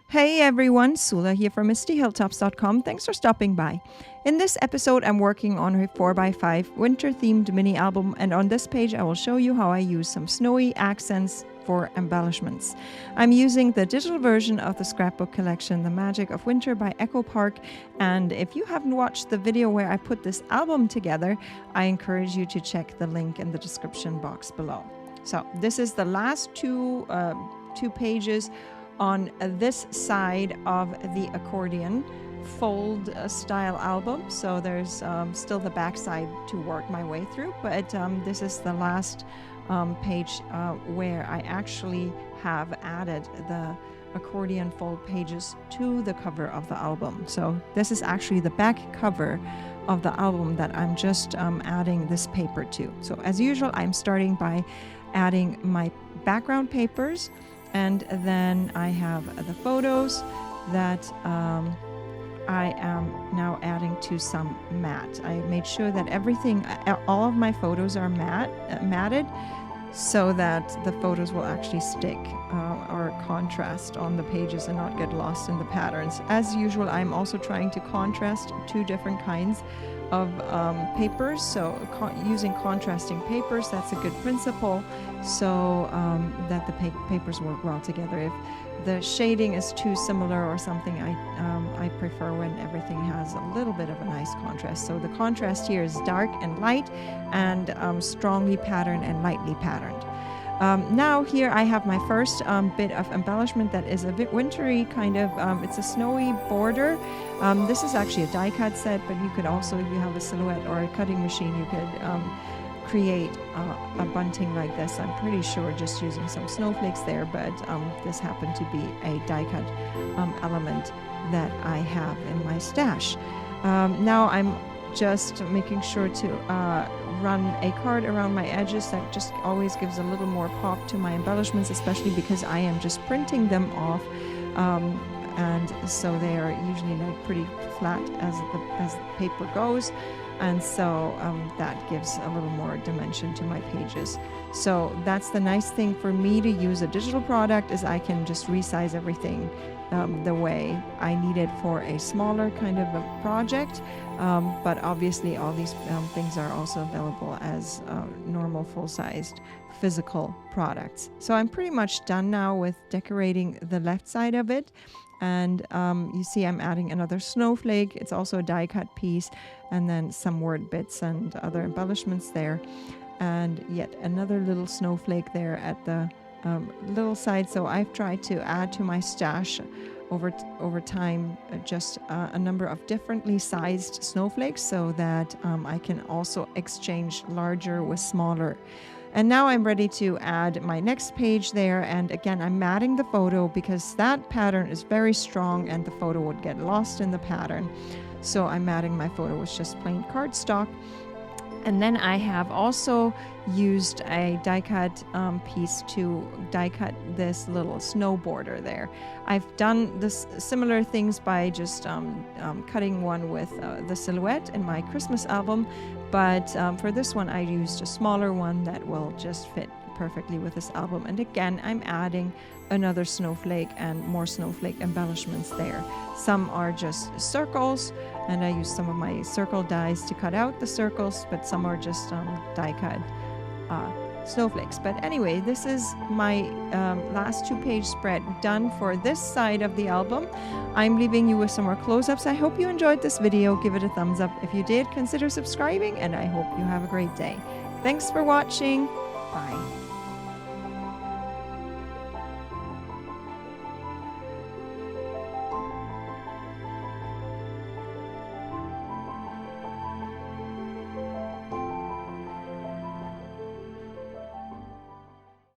Hey everyone, Sula here from MistyHilltops.com. Thanks for stopping by. In this episode, I'm working on a 4x5 winter-themed mini album, and on this page, I will show you how I use some snowy accents for embellishments. I'm using the digital version of the Scrapbook collection, The Magic of Winter by Echo Park, and if you haven't watched the video where I put this album together, I encourage you to check the link in the description box below. So this is the last two pages on this side of the accordion fold style album. So there's still the back side to work my way through, but this is the last page where I actually have added the accordion fold pages to the cover of the album. So this is actually the back cover of the album that I'm just adding this paper to. So as usual, I'm starting by adding my background papers, and then I have the photos that I am now adding to some matte. I made sure that all of my photos are matted, so that the photos will actually stick or contrast on the pages and not get lost in the patterns. As usual, I'm also trying to contrast two different kinds of papers, so using contrasting papers, that's a good principle, so that the papers work well together. If the shading is too similar or something, I prefer when everything has a little bit of a nice contrast. So the contrast here is dark and light, and strongly patterned and lightly patterned. Now here I have my first bit of embellishment that is a bit wintry kind of, it's a snowy border. This is actually a die cut set, but you could also, if you have a silhouette or a cutting machine, you could create a bunting like this. I'm pretty sure just using some snowflakes there, but this happened to be a die cut element that I have in my stash. Now I'm just making sure to run a card around my edges. That just always gives a little more pop to my embellishments, especially because I am just printing them off, and so they are usually like pretty flat as the paper goes, and so that gives a little more dimension to my pages. So that's the nice thing for me to use a digital product, is I can just resize everything the way I need it for a smaller kind of a project, but obviously all these things are also available as normal full-sized physical products. So I'm pretty much done now with decorating the left side of it, and you see I'm adding another snowflake. It's also a die cut piece, and then some word bits and other embellishments there, and yet another little snowflake there at the little side. So I've tried to add to my stash over time just a number of differently sized snowflakes, so that I can also exchange larger with smaller. And now I'm ready to add my next page there, and again I'm matting the photo because that pattern is very strong and the photo would get lost in the pattern. So I'm matting my photo with just plain cardstock. And then I have also used a die cut piece to die cut this little snow border there. I've done this similar things by just cutting one with the silhouette in my Christmas album, but for this one I used a smaller one that will just fit perfectly with this album. And again, I'm adding another snowflake and more snowflake embellishments there. Some are just circles, and I use some of my circle dies to cut out the circles, but some are just die cut snowflakes. But anyway, this is my last 2-page spread done for this side of the album. I'm leaving you with some more close-ups. I hope you enjoyed this video. Give it a thumbs up. If you did, consider subscribing, and I hope you have a great day. Thanks for watching. Bye.